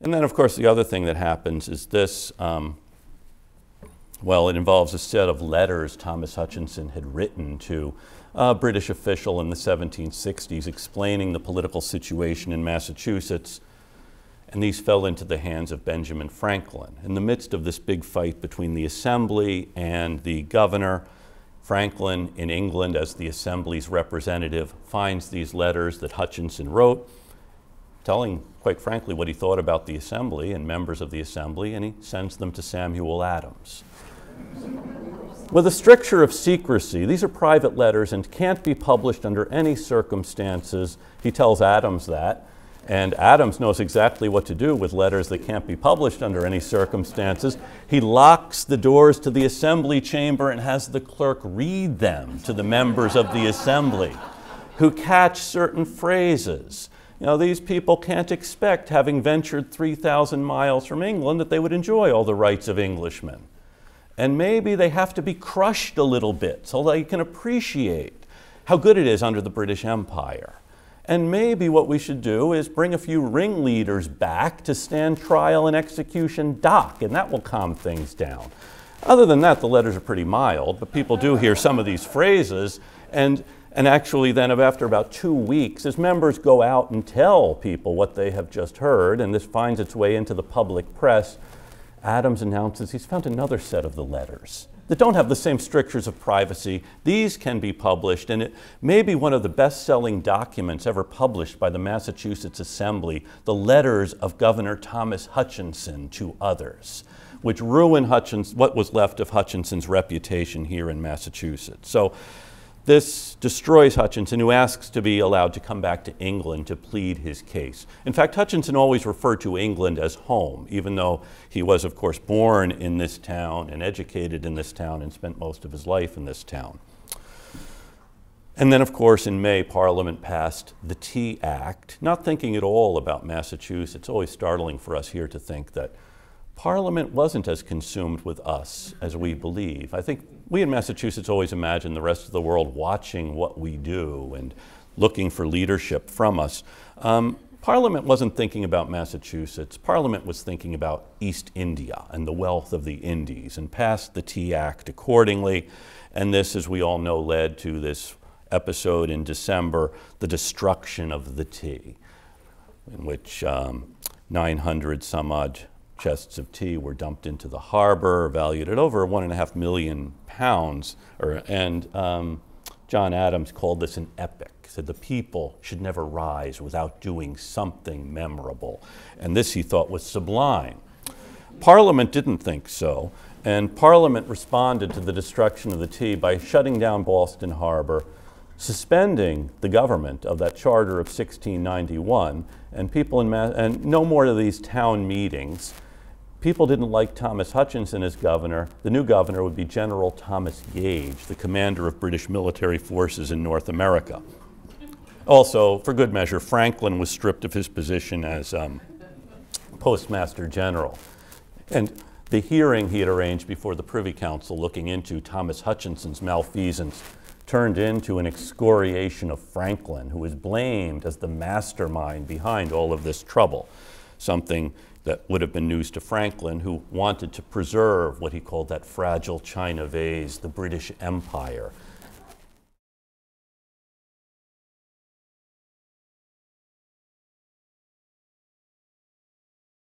And then, of course, the other thing that happens is this. Well, it involves a set of letters Thomas Hutchinson had written to a British official in the 1760s explaining the political situation in Massachusetts. And these fell into the hands of Benjamin Franklin. In the midst of this big fight between the Assembly and the governor, Franklin in England, as the Assembly's representative, finds these letters that Hutchinson wrote, telling, quite frankly, what he thought about the Assembly and members of the Assembly, and he sends them to Samuel Adams. With a stricture of secrecy, these are private letters and can't be published under any circumstances. He tells Adams that, and Adams knows exactly what to do with letters that can't be published under any circumstances. He locks the doors to the Assembly chamber and has the clerk read them to the members of the Assembly, who catch certain phrases. You know, these people can't expect, having ventured 3,000 miles from England, that they would enjoy all the rights of Englishmen. And maybe they have to be crushed a little bit so they can appreciate how good it is under the British Empire. And maybe what we should do is bring a few ringleaders back to stand trial and execution dock, and that will calm things down. Other than that, the letters are pretty mild, but people do hear some of these phrases, and actually then after about 2 weeks, as members go out and tell people what they have just heard, and this finds its way into the public press, Adams announces he's found another set of the letters that don't have the same strictures of privacy. These can be published, and it may be one of the best-selling documents ever published by the Massachusetts Assembly, the letters of Governor Thomas Hutchinson to others, which ruin what was left of Hutchinson's reputation here in Massachusetts. So this destroys Hutchinson, who asks to be allowed to come back to England to plead his case. In fact, Hutchinson always referred to England as home, even though he was, of course, born in this town and educated in this town and spent most of his life in this town. And then, of course, in May, Parliament passed the Tea Act, not thinking at all about Massachusetts. It's always startling for us here to think that Parliament wasn't as consumed with us as we believe. I think we in Massachusetts always imagine the rest of the world watching what we do and looking for leadership from us. Parliament wasn't thinking about Massachusetts. Parliament was thinking about East India and the wealth of the Indies, and passed the Tea Act accordingly. And this, as we all know, led to this episode in December, the destruction of the tea, in which 900 some odd chests of tea were dumped into the harbor, valued at over £1.5 million. And John Adams called this an epic, said the people should never rise without doing something memorable. And this he thought was sublime. Parliament didn't think so, and Parliament responded to the destruction of the tea by shutting down Boston Harbor, suspending the government of that charter of 1691, and people and no more of these town meetings. People didn't like Thomas Hutchinson as governor. The new governor would be General Thomas Gage, the commander of British military forces in North America. Also, for good measure, Franklin was stripped of his position as Postmaster General. And the hearing he had arranged before the Privy Council looking into Thomas Hutchinson's malfeasance turned into an excoriation of Franklin, who was blamed as the mastermind behind all of this trouble, something that would have been news to Franklin, who wanted to preserve what he called that fragile china vase, the British Empire,